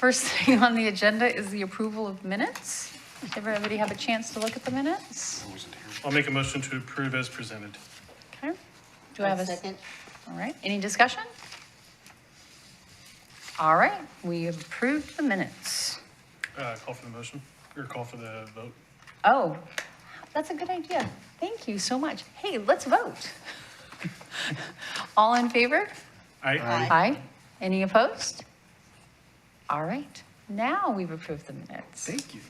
First thing on the agenda is the approval of minutes. Did everybody have a chance to look at the minutes? I'll make a motion to approve as presented. Okay. Do I have a second? All right, any discussion? All right, we approved the minutes. Call for the motion, or call for the vote. Oh, that's a good idea. Thank you so much. Hey, let's vote. All in favor? Aye. Aye. Any opposed? All right, now we've approved the minutes. Thank you.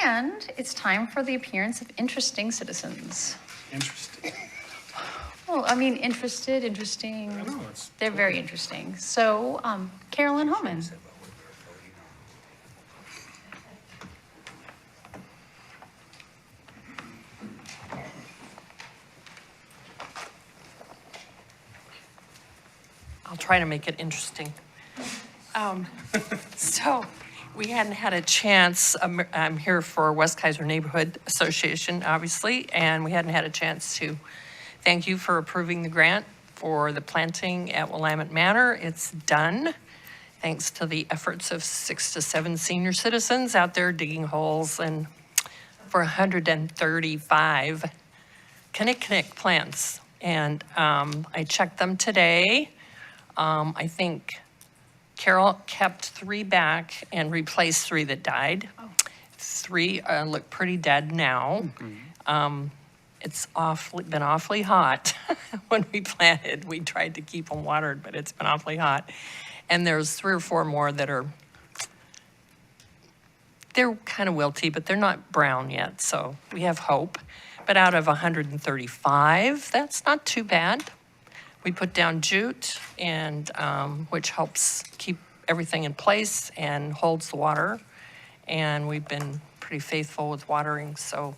And it's time for the appearance of interesting citizens. Interesting. Well, I mean, interesting. I know, it's They're very interesting. So, Carolyn Homan. I'll try to make it interesting. So we hadn't had a chance, I'm here for West Keizer Neighborhood Association, obviously, and we hadn't had a chance to thank you for approving the grant for the planting at Willamette Manor. It's done, thanks to the efforts of 6 to 7 senior citizens out there digging holes and for 135 Kinnick plants. And I checked them today. I think Carol kept 3 back and replaced 3 that died. 3 look pretty dead now. It's been awfully hot when we planted. We tried to keep them watered, but it's been awfully hot. And there's 3 or 4 more that they're kind of wilty, but they're not brown yet, so we have hope. But out of 135, that's not too bad. We put down jute, and which helps keep everything in place and holds the water. And we've been pretty faithful with watering, so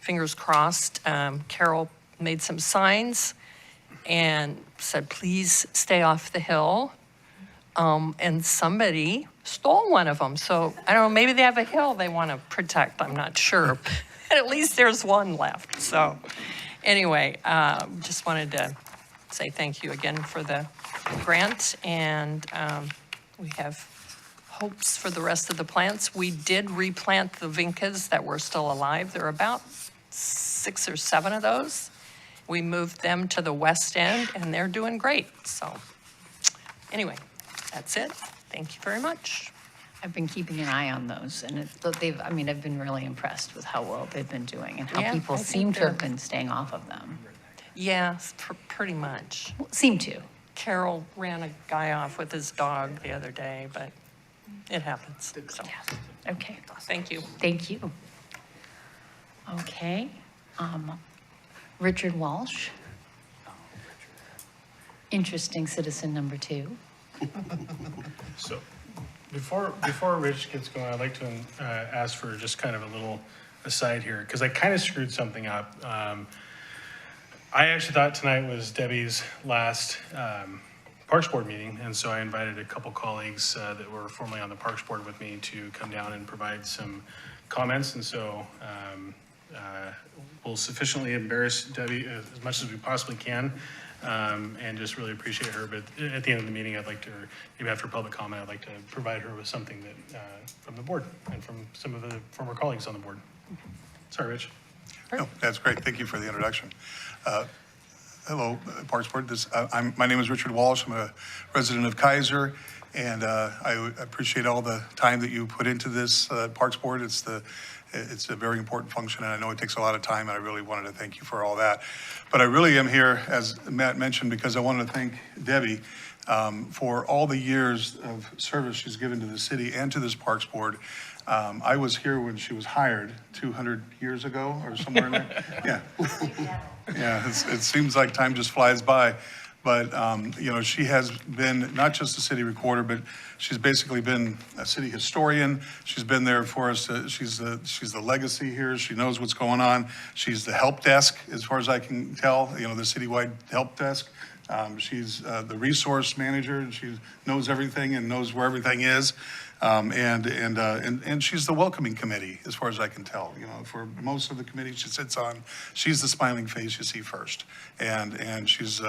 fingers crossed. Carol made some signs and said, please stay off the hill. And somebody stole one of them. So I don't know, maybe they have a hill they want to protect. I'm not sure. But at least there's one left. So anyway, just wanted to say thank you again for the grant, and we have hopes for the rest of the plants. We did replant the vincas that were still alive. There are about 6 or 7 of those. We moved them to the west end, and they're doing great. So anyway, that's it. Thank you very much. I've been keeping an eye on those, and I've been really impressed with how well they've been doing and how Yeah, people I think seem to have they're- been staying off of them. Yes, pretty much. Seem to. Carol ran a guy off with his dog the other day, but it happens. So, Okay, thank you. thank you. Okay, Richard Walsh. Interesting citizen number 2. So before Rich gets going, I'd like to ask for just kind of a little aside here, because I kind of screwed something up. I actually thought tonight was Debbie's last Parks Board meeting, and so I invited a couple colleagues that were formerly on the Parks Board with me to come down and provide some comments, and so we'll sufficiently embarrass Debbie as much as we possibly can, and just really appreciate her. But at the end of the meeting, I'd like to, maybe after public comment, I'd like to provide her with something that from the board and from some of the former colleagues on the board. Sorry, Rich. No, that's great. Thank you for the introduction. Hello, Parks Board. My name is Richard Walsh. I'm a resident of Keizer, and I appreciate all the time that you put into this Parks Board. It's a very important function, and I know it takes a lot of time, and I really wanted to thank you for all that. But I really am here, as Matt mentioned, because I wanted to thank Debbie for all the years of service she's given to the city and to this Parks Board. I was here when she was hired 200 years ago or somewhere in there. Yeah. Yeah, it seems like time just flies by. But, she has been not just a city recorder, but she's basically been a city historian. She's been there for us. She's the legacy here. She knows what's going on. She's the help desk, as far as I can tell, the citywide help desk. She's the resource manager, and she knows everything and knows where everything is. And she's the welcoming committee, as far as I can tell. For most of the committees she sits on, she's the smiling face you see first. And she's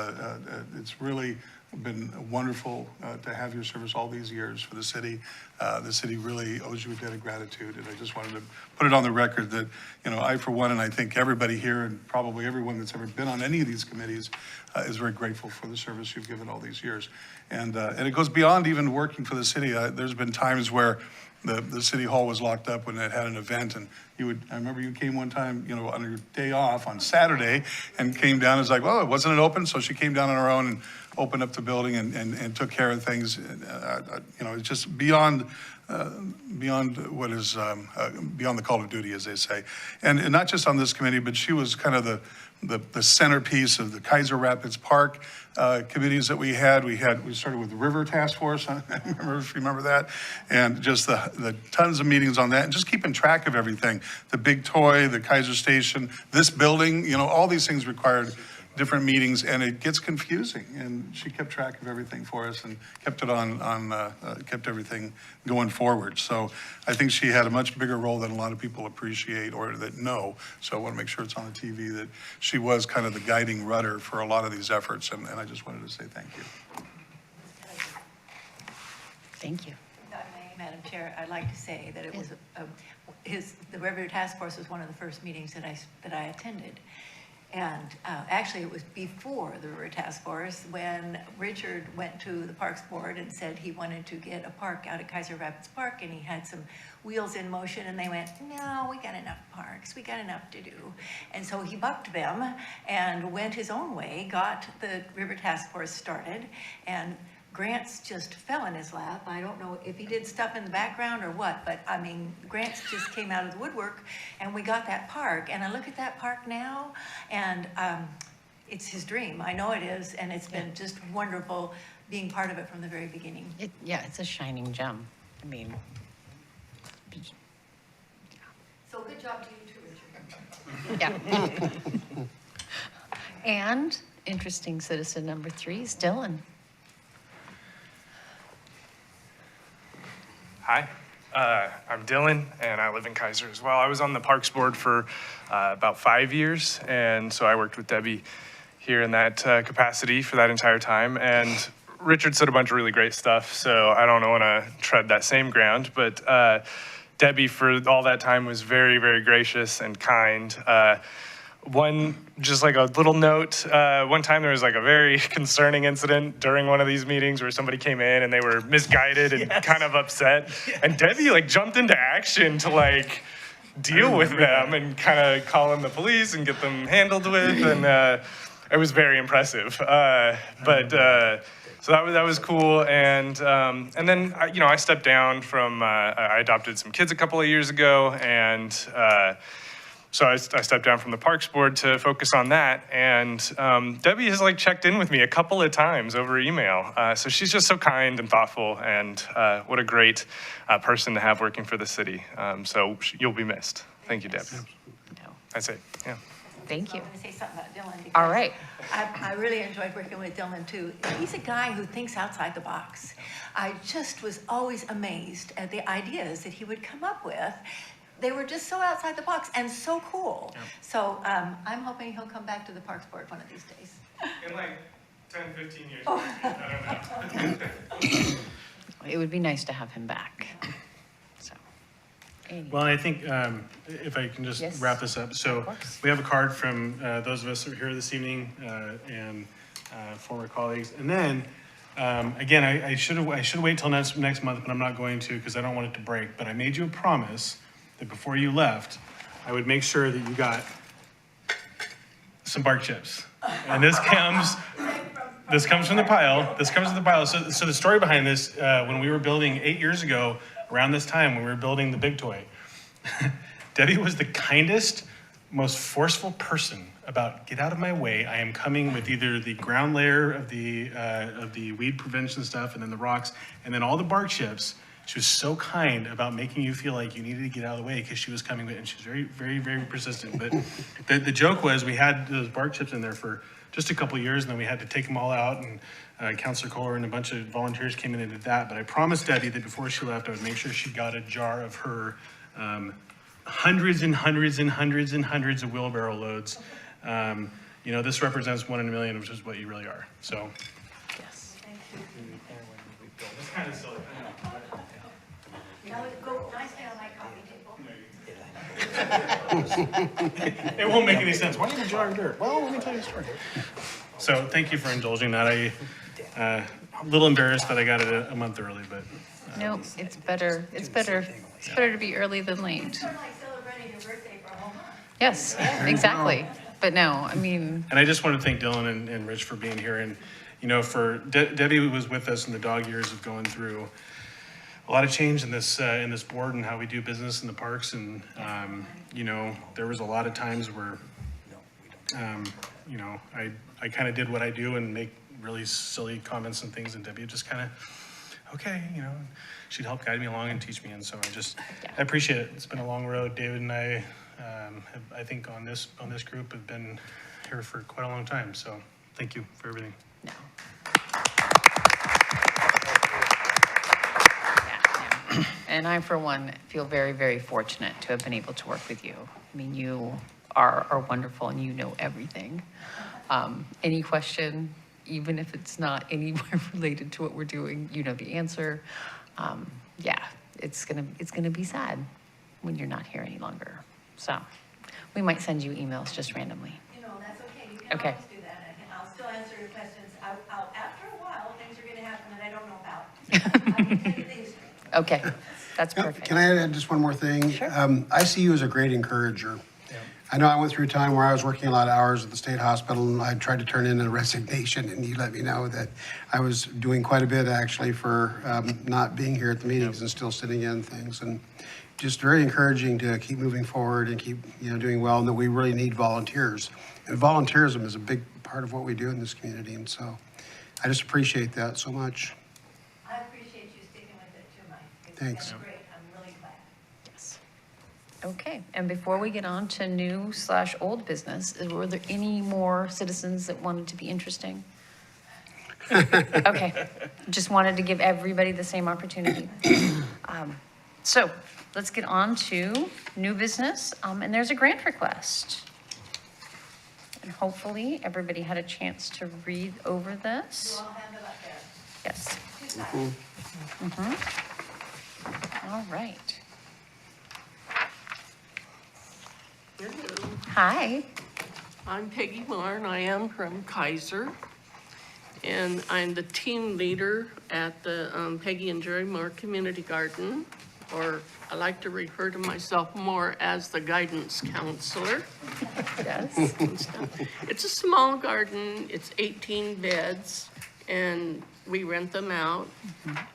it's really been wonderful to have your service all these years for the city. The city really owes you a debt of gratitude, and I just wanted to put it on the record that, you know, I, for one, and I think everybody here, and probably everyone that's ever been on any of these committees, is very grateful for the service you've given all these years. And it goes beyond even working for the city. There's been times where the city hall was locked up when it had an event, and I remember you came one time, you know, on your day off on Saturday and came down and was like, well, wasn't it open? So she came down on her own and opened up the building and took care of things. You know, it's just beyond what is, beyond the call of duty, as they say. And not just on this committee, but she was kind of the centerpiece of the Keizer Rapids Park committees that we had. We started with the River Task Force, I remember, if you remember that, and just the tons of meetings on that, and just keeping track of everything. The Big Toy, the Keizer Station, this building, you know, all these things required different meetings, and it gets confusing. And she kept track of everything for us and kept it kept everything going forward. So I think she had a much bigger role than a lot of people appreciate or that know. So I want to make sure it's on the TV that she was kind of the guiding rudder for a lot of these efforts. And I just wanted to say thank you. Thank you. If I may, Madam Chair, I'd like to say that it was the River Task Force was one of the first meetings that I attended. And actually, it was before the River Task Force when Richard went to the Parks Board and said he wanted to get a park out at Keizer Rapids Park, and he had some wheels in motion, and they went, no, we got enough parks, we got enough to do. And so he bucked them and went his own way, got the River Task Force started, and grants just fell in his lap. I don't know if he did stuff in the background or what, but I mean, grants just came out of the woodwork, and we got that park. And I look at that park now, and it's his dream. I know it is, and it's been just wonderful being part of it from the very beginning. Yeah, it's a shining gem. I mean, So good job to you too, Richard. yeah. And interesting citizen number 3 is Dylan. Hi, I'm Dylan, and I live in Keizer as well. I was on the Parks Board for about 5 years, and so I worked with Debbie here in that capacity for that entire time. And Richard said a bunch of really great stuff, so I don't want to tread that same ground, but Debbie, for all that time, was very, very gracious and kind. Just like a little note, one time there was like a very concerning incident during one of these meetings where somebody came in and they were misguided and kind of upset. And Debbie like jumped into action to like deal with them and kind of call in the police and get them handled with. And it was very impressive. So that was cool. And then, I stepped down from, I adopted some kids a couple of years ago, and so I stepped down from the Parks Board to focus on that. And Debbie has like checked in with me a couple of times over email. So she's just so kind and thoughtful, and what a great person to have working for the city. So you'll be missed. Thank you, Debbie. No. That's it, yeah. Thank you. I'm going to say something about Dylan. Because All right. I really enjoyed working with Dylan too. He's a guy who thinks outside the box. I just was always amazed at the ideas that he would come up with. They were just so outside the box and so cool. Yep. So I'm hoping he'll come back to the Parks Board one of these days. In like 10, 15 years, I don't know. It would be nice to have him back. So, anyway. Well, I think if I can just Yes. wrap this up. So we have a card from those of us who are here this evening and former colleagues. And then, again, I should wait till next month, but I'm not going to because I don't want it to break. But I made you a promise that before you left, I would make sure that you got some bark chips. And this comes from the pile. This comes from the pile. So the story behind this, when we were building 8 years ago, around this time when we were building the Big Toy, Debbie was the kindest, most forceful person about get out of my way. I am coming with either the ground layer of the weed prevention stuff and then the rocks and then all the bark chips. She was so kind about making you feel like you needed to get out of the way because she was coming with, and she was very, very, very persistent. But the joke was we had those bark chips in there for just a couple of years, and then we had to take them all out, and Councilor Kohler and a bunch of volunteers came in and did that. But I promised Debbie that before she left, I would make sure she got a jar of her hundreds and hundreds and hundreds and hundreds of wheelbarrow loads. This represents 1 in a million, which is what you really are. So. Yes. It's kind of silly. Now go nicely on my coffee table. It won't make any sense. Why did you jar of dirt? Well, let me tell you a story. So thank you for indulging that. A little embarrassed that I got it a month early, but No, it's better to be early than late. Sort of like celebrating your birthday for a whole month. Yes, exactly. But no, I mean, and I just want to thank Dylan and Rich for being here. And, you know, for Debbie was with us in the dog years of going through a lot of change in this board and how we do business in the parks. And, you know, there was a lot of times where, you know, I kind of did what I do and make really silly comments and things. And Debbie just kind of, okay, you know, she'd help guide me along and teach me. And so I appreciate it. It's been a long road. David and I, I think on this group have been here for quite a long time. So thank you for everything. no. And I, for one, feel very, very fortunate to have been able to work with you. I mean, you are wonderful and you know everything. Any question, even if it's not anywhere related to what we're doing, you know the answer. Yeah, it's gonna be sad when you're not here any longer. So we might send you emails just randomly. You know, that's okay. You can Okay. always do that. I'll still answer your questions. After a while, things are gonna happen that I don't know about. I can tell you things. Okay, that's perfect. Can I add just one more thing? Sure. I see you as a great encourager. I know I went through a time where I was working a lot of hours at the state hospital, and I tried to turn in a resignation, and you let me know that I was doing quite a bit actually for not being here at the meetings and still sitting in things. And just very encouraging to keep moving forward and keep, you know, doing well, and that we really need volunteers. And volunteerism is a big part of what we do in this community, and so I just appreciate that so much. I appreciate you sticking with it too, Mike. Thanks. That's great. I'm really glad. Yes. Okay, and before we get on to new/old business, were there any more citizens that wanted to be interesting? Okay, just wanted to give everybody the same opportunity. So let's get on to new business, and there's a grant request. And hopefully, everybody had a chance to read over this. You all have it up there. Yes. Two sides. All right. Hello, Hi. I'm Peggy Moore, and I am from Keizer. And I'm the team leader at the Peggy and Jerry Moore Community Garden, or I like to refer to myself more as the guidance counselor. Yes. It's a small garden, it's 18 beds, and we rent them out.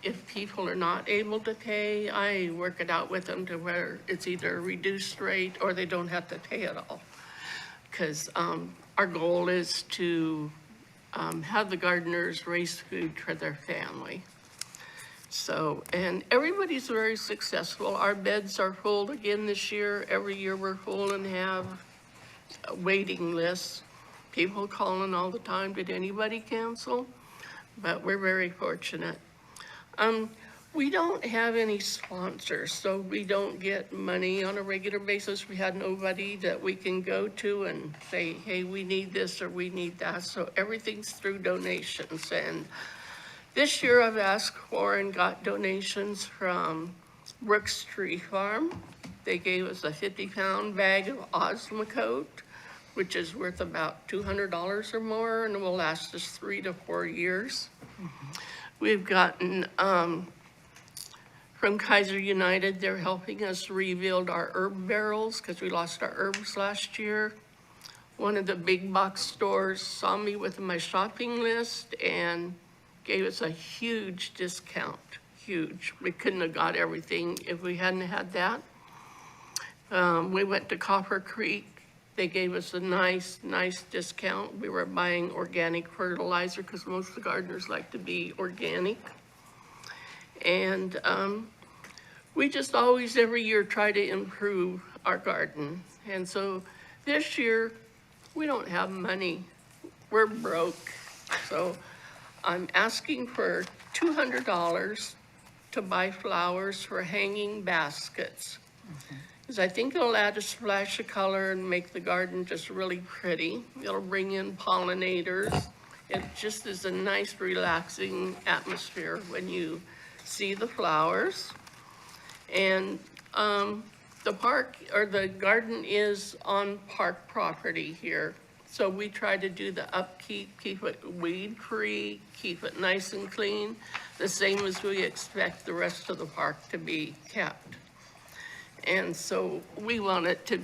If people are not able to pay, I work it out with them to where it's either a reduced rate or they don't have to pay at all. Because our goal is to have the gardeners raise food for their family. So, and everybody's very successful. Our beds are full again this year. Every year we're full and have waiting lists. People calling all the time, did anybody cancel? But we're very fortunate. We don't have any sponsors, so we don't get money on a regular basis. We had nobody that we can go to and say, hey, we need this or we need that. So everything's through donations. And this year I've asked for and got donations from Brooks Tree Farm. They gave us a 50-pound bag of Osmocote, which is worth about $200 or more, and it will last us 3 to 4 years. We've gotten, from Keizer United, they're helping us rebuild our herb barrels because we lost our herbs last year. One of the big box stores saw me with my shopping list and gave us a huge discount, huge. We couldn't have got everything if we hadn't had that. We went to Copper Creek. They gave us a nice discount. We were buying organic fertilizer because most of the gardeners like to be organic. And we just always, every year, try to improve our garden. And so this year, we don't have money. We're broke. So I'm asking for $200 to buy flowers for hanging baskets. Because I think it'll add a splash of color and make the garden just really pretty. It'll bring in pollinators. it just is a nice, relaxing atmosphere when you see the flowers. And the park, or the garden is on park property here. So we try to do the upkeep, keep it weed-free, keep it nice and clean, the same as we expect the rest of the park to be kept. And so we want it to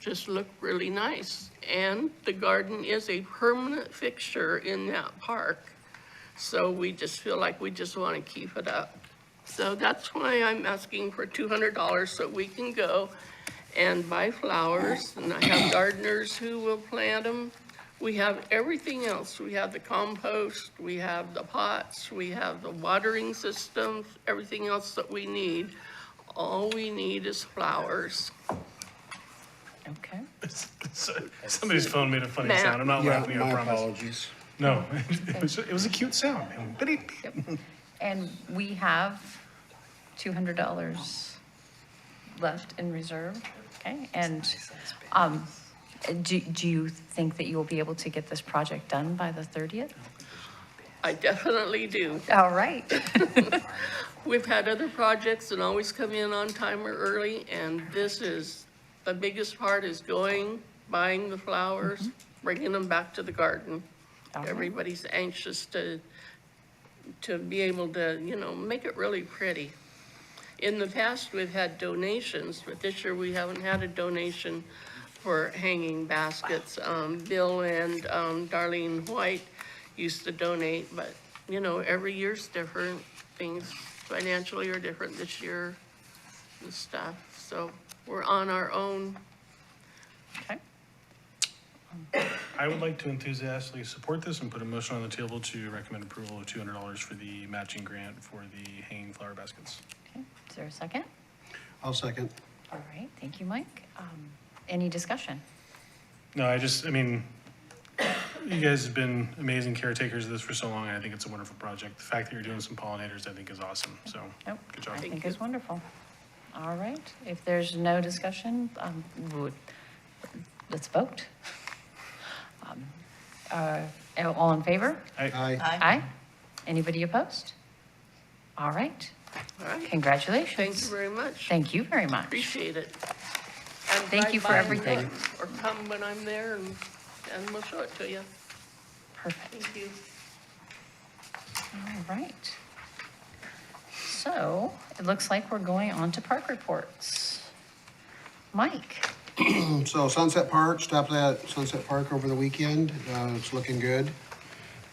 just look really nice. And the garden is a permanent fixture in that park. So we just feel like we just want to keep it up. So that's why I'm asking for $200 so we can go and buy flowers. And I have gardeners who will plant them. We have everything else. We have the compost, we have the pots, we have the watering systems, everything else that we need. All we need is flowers. Okay. Somebody's phone made a funny Matt. sound. I'm not Yeah, laughing, I my promise. apologies. No, it was a cute sound. And we have $200 left in reserve, okay? And do you think that you will be able to get this project done by the 30th? I definitely do. All right. We've had other projects that always come in on time or early, and this is, the biggest part is going, buying the flowers, bringing them back to the garden. All right. Everybody's anxious to be able to, you know, make it really pretty. In the past, we've had donations, but this year we haven't had a donation for hanging baskets. Bill and Darlene White used to donate, but, you know, every year's different. Things financially are different this year and stuff. So we're on our own. Okay. I would like to enthusiastically support this and put a motion on the table to recommend approval of $200 for the matching grant for the hanging flower baskets. Okay. Is there a second? I'll second. All right, thank you, Mike. Any discussion? No, I mean, you guys have been amazing caretakers of this for so long, and I think it's a wonderful project. The fact that you're doing some pollinators, I think is awesome, so, Nope. good job. I think it's wonderful. All right, if there's no discussion, let's vote. All in favor? Aye. Aye. Anybody opposed? All right, All right. congratulations. Thank you very much. Thank you very much. Appreciate it. And Thank you drive for by and everything. look, or come when I'm there and we'll show it to you. Perfect. Thank you. All right. So it looks like we're going on to park reports. Mike? So Sunset Park, stopped at Sunset Park over the weekend. It's looking good.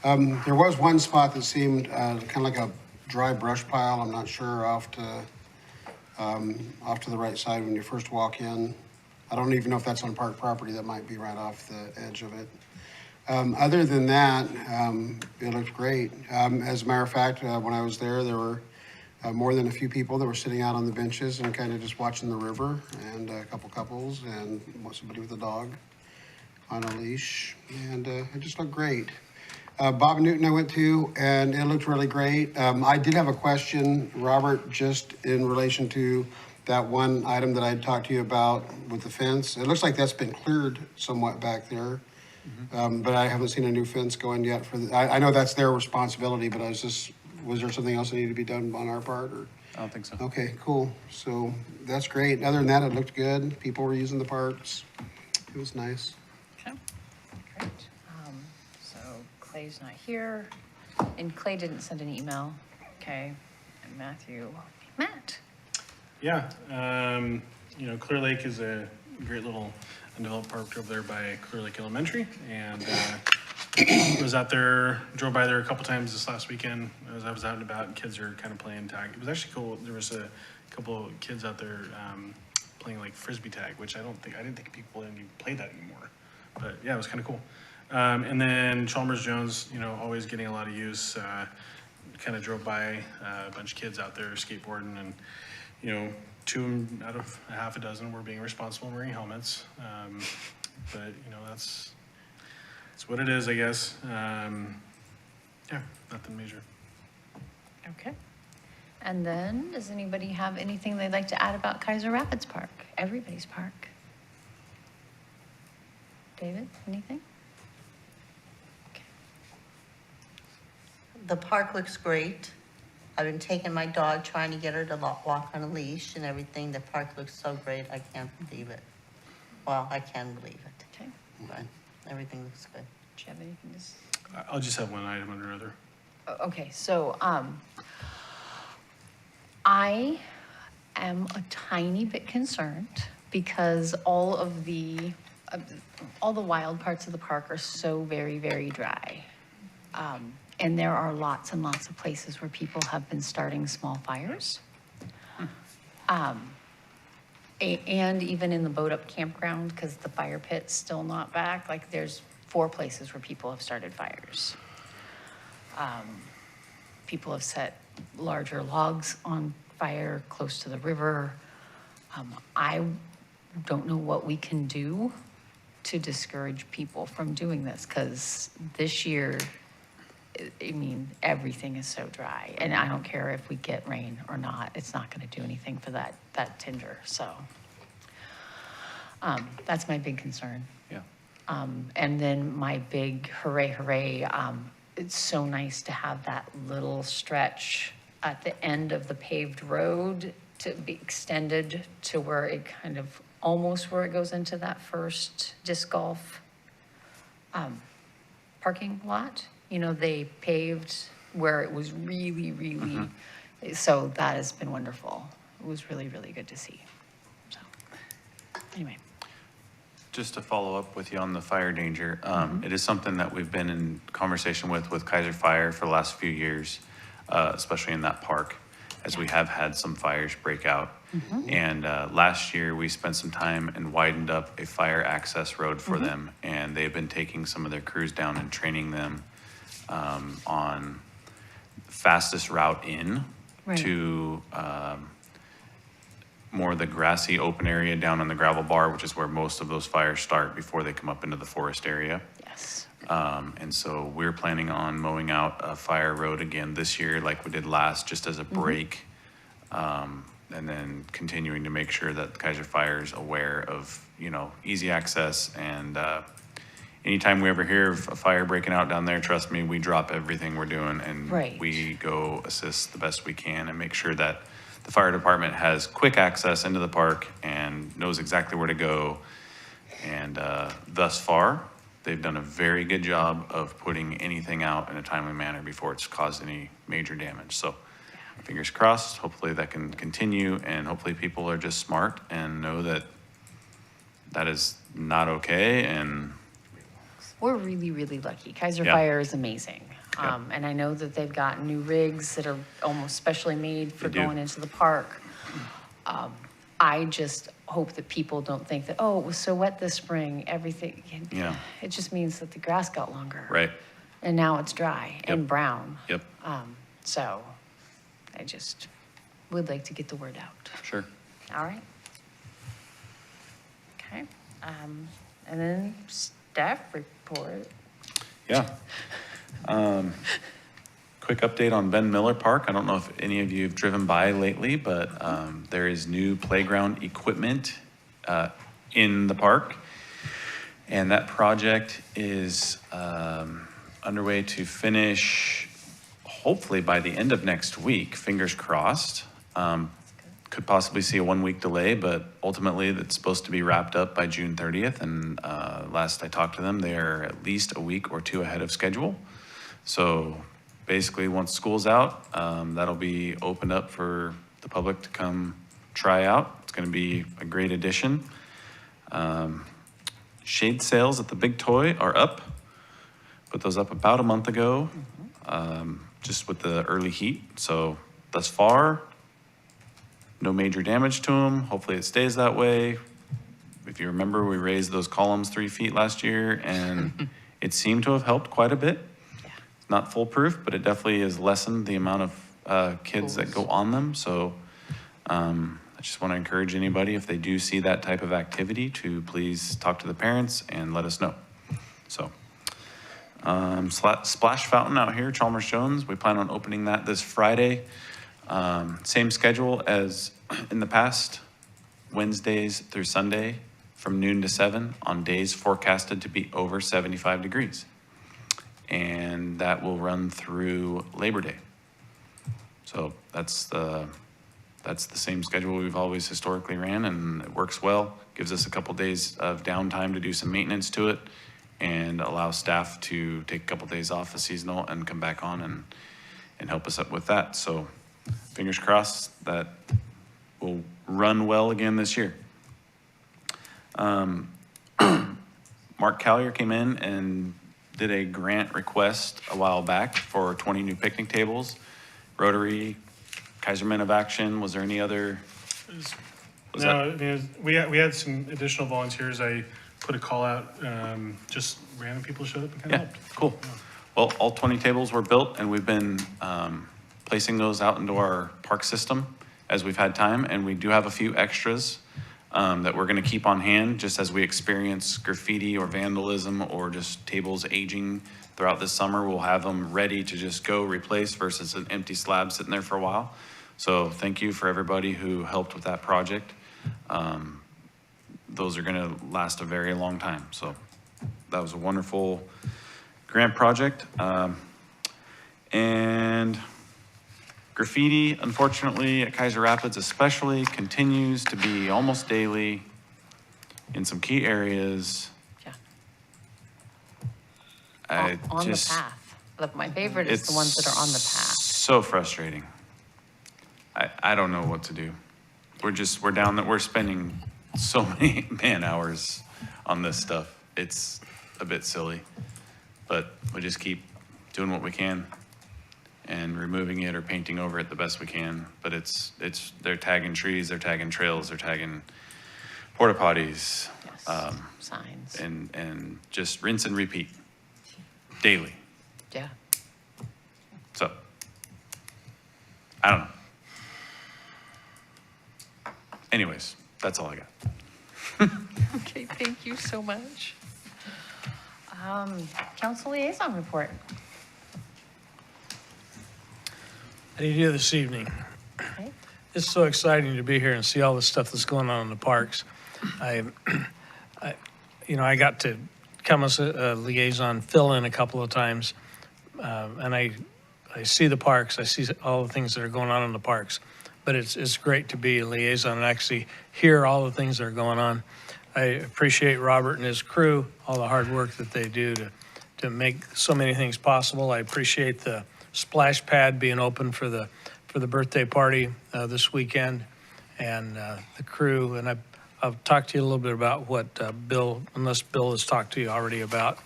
There was one spot that seemed kind of like a dry brush pile. I'm not sure off to the right side when you first walk in. I don't even know if that's on park property. That might be right off the edge of it. Other than that, it looked great. As a matter of fact, when I was there were more than a few people that were sitting out on the benches and kind of just watching the river, and a couple couples and somebody with a dog on a leash, and it just looked great. Bob and Newton I went to, and it looked really great. I did have a question, Robert, just in relation to that one item that I talked to you about with the fence. It looks like that's been cleared somewhat back there. But I haven't seen a new fence going yet for I know that's their responsibility, but was there something else that needed to be done on our part, or? I don't think so. Okay, cool. So that's great. Other than that, it looked good. People were using the parks. It was nice. Okay, great. So Clay's not here, and Clay didn't send an email. Okay, and Matt? Yeah, Clear Lake is a great little undeveloped park over there by Clear Lake Elementary, and was out there, drove by there a couple times this last weekend as I was out and about, and kids are kind of playing tag. It was actually cool. There was a couple of kids out there playing like frisbee tag, which I didn't think people even play that anymore. But yeah, it was kind of cool. And then Chalmers Jones, always getting a lot of use. Kind of drove by a bunch of kids out there skateboarding, and 2 out of a half a dozen were being responsible and wearing helmets. But that's what it is, I guess. Yeah, nothing major. Okay. And then, does anybody have anything they'd like to add about Keizer Rapids Park? Everybody's park. David, anything? Okay. the park looks great. I've been taking my dog, trying to get her to walk on a leash and everything. The park looks so great, I can't believe it. Well, I can believe it, Okay. but everything looks good. Do you have anything to say? I'll just have one item under other. Okay, so, I am a tiny bit concerned because all the wild parts of the park are so very, very dry. And there are lots and lots of places where people have been starting small fires. And even in the boat up campground, because the fire pit's still not back, like there's 4 places where people have started fires. People have set larger logs on fire close to the river. I don't know what we can do to discourage people from doing this, because this year, I mean, everything is so dry, and I don't care if we get rain or not, it's not gonna do anything for that tinder, so. That's my big concern. Yeah. And then my big hooray, it's so nice to have that little stretch at the end of the paved road to be extended to where it kind of, almost where it goes into that first disc golf parking lot. You know, they paved where it was really, really, so that has been wonderful. It was really, really good to see. So, anyway. Just to follow up with you on the fire danger, it is something that we've been in conversation with Keizer Fire for the last few years, especially in that park, as we have had some fires break out. And last year, we spent some time and widened up a fire access road for them, and they've been taking some of their crews down and training them on fastest route in to more the grassy open area down on the gravel bar, which is where most of those fires start before they come up into the forest area. Yes. And so we're planning on mowing out a fire road again this year, like we did last, just as a break. And then continuing to make sure that Keizer Fire is aware of, you know, easy access. And anytime we ever hear of a fire breaking out down there, trust me, we drop everything we're doing and we go assist the best we can and make sure that the fire department has quick access into the park and knows exactly where to go. And thus far, they've done a very good job of putting anything out in a timely manner before it's caused any major damage. So fingers crossed, hopefully that can continue, and hopefully people are just smart and know that that is not okay. And We're really, really lucky. Keizer Yeah. Fire is amazing. Yeah. And I know that they've got new rigs that are almost specially made for They do. going into the park. I just hope that people don't think that, oh, it was so wet this spring, everything. Yeah. It just means that the grass got longer. right, And now it's dry and Yep. brown. yep, So I just would like to get the word out. sure. All right. Okay. And then staff report. Yeah. Quick update on Ben Miller Park. I don't know if any of you have driven by lately, but there is new playground equipment in the park. And that project is underway to finish hopefully by the end of next week, fingers crossed. Could possibly see a 1-week delay, but ultimately it's supposed to be wrapped up by June 30th. And last I talked to them, they are at least a week or 2 ahead of schedule. So basically, once school's out, that'll be opened up for the public to come try out. It's going to be a great addition. Shade sales at the Big Toy are up. Put those up about a month ago, just with the early heat. So thus far, no major damage to them. Hopefully it stays that way. If you remember, we raised those columns 3 feet last year, and it seemed to have helped quite a bit. Not foolproof, but it definitely has lessened the amount of kids that go on them. So I just want to encourage anybody, if they do see that type of activity, to please talk to the parents and let us know. So splash fountain out here, Chalmers Jones, we plan on opening that this Friday. Same schedule as in the past, Wednesdays through Sunday from noon to 7 on days forecasted to be over 75 degrees. and that will run through Labor Day. So that's the same schedule we've always historically ran, and it works well. Gives us a couple days of downtime to do some maintenance to it and allow staff to take a couple days off of seasonal and come back on and help us up with that. So fingers crossed that will run well again this year. Mark Collier came in and did a grant request a while back for 20 new picnic tables. Rotary, Keizer Men of Action, was there any other? Was No, that- I mean, we had some additional volunteers. I put a call out, just random people showed up and kind of Yeah, helped. cool. Well, all 20 tables were built, and we've been placing those out into our park system as we've had time, and we do have a few extras that we're gonna keep on hand, just as we experience graffiti or vandalism or just tables aging throughout this summer. We'll have them ready to just go replace versus an empty slab sitting there for a while. So thank you for everybody who helped with that project. Those are gonna last a very long time, so that was a wonderful grant project. And graffiti, unfortunately, at Keizer Rapids especially, continues to be almost daily in some key areas. Yeah. I On the just- path. Look, my favorite is the ones that are on the path. So frustrating. I don't know what to do. We're down there, we're spending so many man hours on this stuff. It's a bit silly, but we just keep doing what we can and removing it or painting over it the best we can. But they're tagging trees, they're tagging trails, they're tagging porta potties, Yes, signs. and just rinse and repeat daily. Yeah. So, I don't know. Anyways, that's all I got. Okay, thank you so much. Council liaison report. How do you do this evening? Okay. It's so exciting to be here and see all the stuff that's going on in the parks. I got to come as a liaison, fill in a couple of times, and I see the parks. I see all the things that are going on in the parks. But it's great to be a liaison and actually hear all the things that are going on. I appreciate Robert and his crew, all the hard work that they do to make so many things possible. I appreciate the splash pad being open for the birthday party this weekend, and the crew. And I'll talk to you a little bit about what Bill, unless Bill has talked to you already about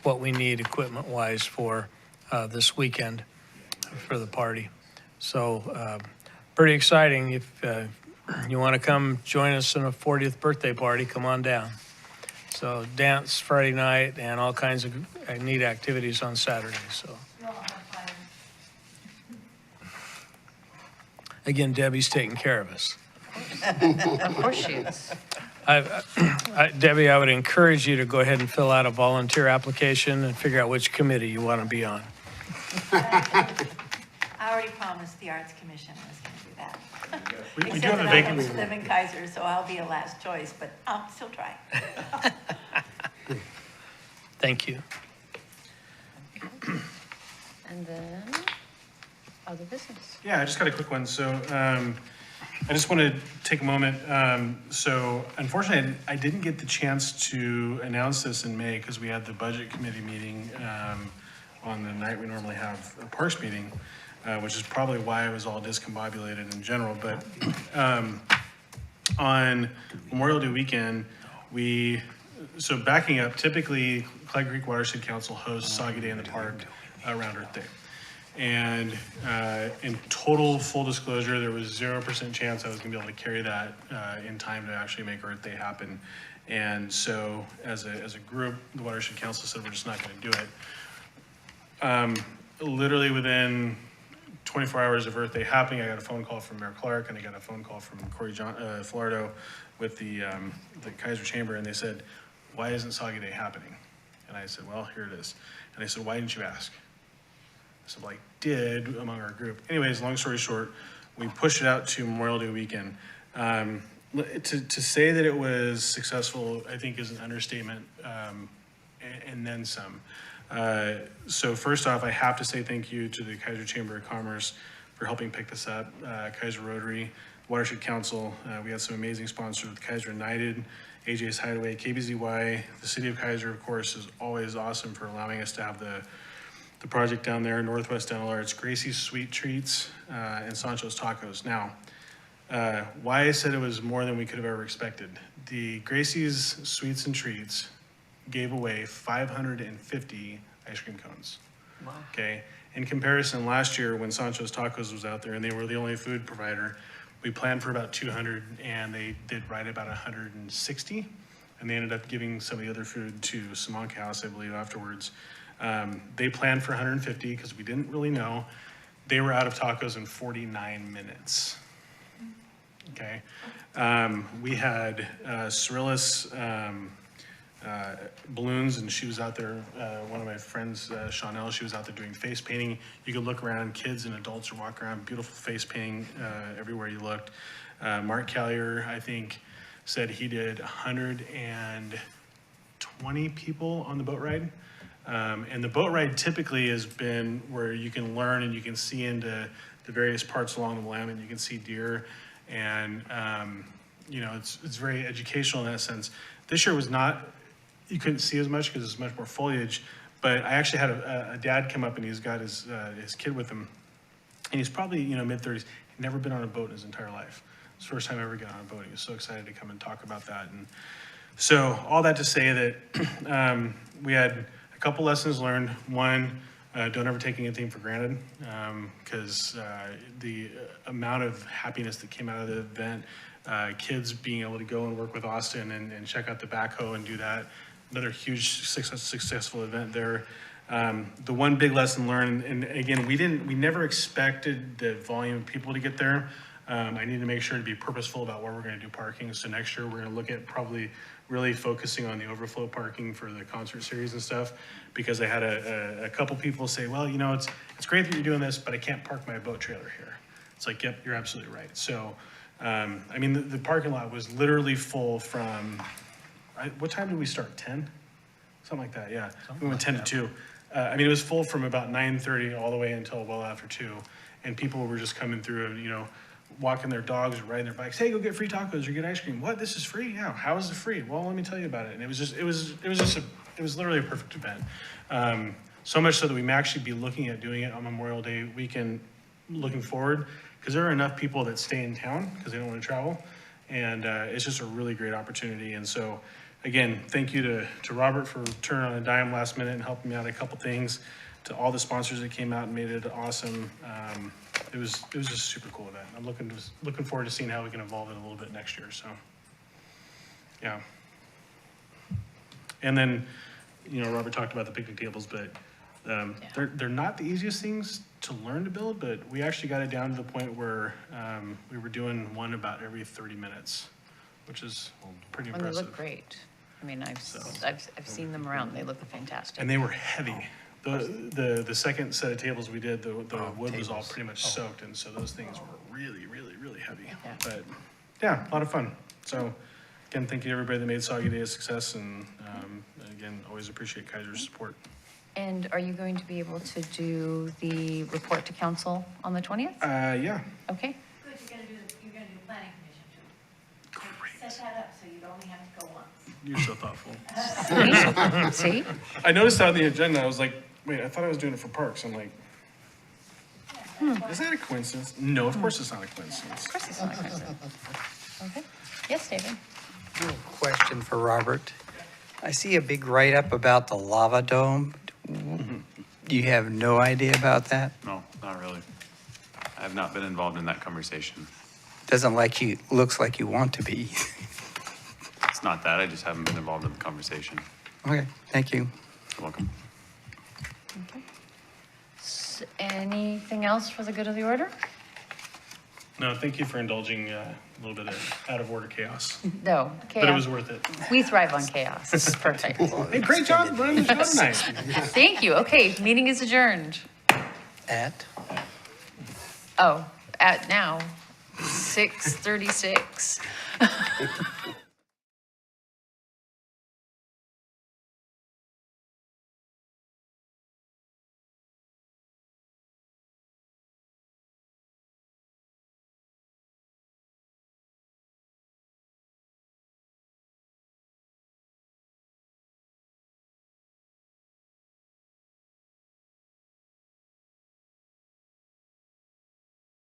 what we need equipment-wise for this weekend for the party. So pretty exciting. If you want to come join us in a 40th birthday party, come on down. So dance Friday night and all kinds of neat activities on Saturday. So again, Debbie's taking care of us. Of course she is. Debbie, I would encourage you to go ahead and fill out a volunteer application and figure out which committee you want to be on. I already promised the Arts Commission I was going to do that. We do Except have a that I vacancy. don't live in Keizer, so I'll be a last choice, but I'll still try. Thank you. And then, other business. Yeah, I just got a quick one. So I just want to take a moment. So unfortunately, I didn't get the chance to announce this in May because we had the budget committee meeting on the night we normally have a parks meeting, which is probably why I was all discombobulated in general. But on Memorial Day weekend, so backing up, typically Clyde Creek Watershed Council hosts Soggy Day in the Park around Earth Day. And in total full disclosure, there was 0% chance I was gonna be able to carry that in time to actually make Earth Day happen. And so as a group, the Watershed Council said, we're just not gonna do it. Literally within 24 hours of Earth Day happening, I got a phone call from Mayor Clark and I got a phone call from Corey Florido with the Keizer Chamber, and they said, why isn't Soggy Day happening? And I said, well, here it is. And they said, why didn't you ask? So I did among our group. Anyways, long story short, we pushed it out to Memorial Day weekend. To say that it was successful, I think is an understatement, and then some. So first off, I have to say thank you to the Keizer Chamber of Commerce for helping pick this up. Keizer Rotary, Watershed Council, we had some amazing sponsors with Keizer United, AJ's Hideaway, KBZY. The city of Keizer, of course, is always awesome for allowing us to have the project down there, Northwest Dental Arts, Gracie's Sweet Treats, and Sancho's Tacos. Now, why I said it was more than we could have ever expected. The Gracie's Sweets and Treats gave away 550 ice cream cones. Wow. Okay, in comparison, last year when Sancho's Tacos was out there and they were the only food provider, we planned for about 200 and they did right about 160. And they ended up giving some of the other food to Samonk House, I believe, afterwards. They planned for 150 because we didn't really know. They were out of tacos in 49 minutes. Okay. We had Cyrilus balloons, and she was out there, one of my friends, Chanel, she was out there doing face painting. You could look around, kids and adults are walking around, beautiful face painting everywhere you looked. Mark Callier, I think, said he did 120 people on the boat ride. And the boat ride typically has been where you can learn and you can see into the various parts along the Willamette. You can see deer, and you know, it's very educational in that sense. This year was not, you couldn't see as much because there's much more foliage, but I actually had a dad come up and he's got his kid with him, and he's probably, you know, mid-30s. He'd never been on a boat in his entire life. It's the first time I ever got on a boat. He was so excited to come and talk about that. And so all that to say that we had a couple lessons learned. One, don't ever take anything for granted, because the amount of happiness that came out of the event, kids being able to go and work with Austin and check out the backhoe and do that, another huge successful event there. The one big lesson learned, and again, we never expected the volume of people to get there. I need to make sure to be purposeful about where we're going to do parking. So next year we're going to look at probably really focusing on the overflow parking for the concert series and stuff, because I had a couple people say, well, you know, it's great that you're doing this, but I can't park my boat trailer here. It's like, yep, you're absolutely right. So, I mean, the parking lot was literally full from, what time did we start? 10? Something like that, yeah. We went 10 to 2. I mean, it was full from about 9:30 all the way until well after 2. And people were just coming through and, you know, walking their dogs or riding their bikes. Hey, go get free tacos or get ice cream. What? This is free? Yeah. How is it free? Well, let me tell you about it. And it was literally a perfect event. So much so that we may actually be looking at doing it on Memorial Day weekend, looking forward, because there are enough people that stay in town because they don't want to travel. And it's just a really great opportunity. And so, again, thank you to Robert for turning on a dime last minute and helping me out a couple things, to all the sponsors that came out and made it awesome. It was just a super cool event. I'm looking forward to seeing how we can evolve it a little bit next year. So, yeah. And then, you know, Robert talked about the picnic tables, but they're not the easiest things to learn to build. But we actually got it down to the point where we were doing one about every 30 minutes, which is pretty And they impressive. look great. I mean, I've seen them around. They look fantastic. And they were heavy. The second set of tables we did, the wood was all pretty much soaked, and so those things were really, really, really heavy. Yeah. But yeah, a lot of fun. So again, thank you to everybody that made Soggy Day a success, and again, always appreciate Keizer's support. And are you going to be able to do the report to council on the 20th? Yeah. Okay. Good, you're gonna do planning commission too. Great. Set that up so you'd only have to go once. You're so thoughtful. See? I noticed that on the agenda. I was like, wait, I thought I was doing it for parks. I'm like, is that a coincidence? No, of course it's not a coincidence. Of course it's not going to. Okay. Yes, David? Question for Robert. I see a big write-up about the lava dome. You have no idea about that? No, not really. I have not been involved in that conversation. Doesn't looks like you want to be. It's not that, I just haven't been involved in the conversation. Okay, thank you. You're welcome. Okay. Anything else for the good of the order? No, thank you for indulging a little bit of out of order chaos, No. but it was Chaos. worth it. We thrive on chaos. It's perfect. Hey, great job running the show tonight. Thank you. Okay, meeting is adjourned. At? Oh, at now, 6:36.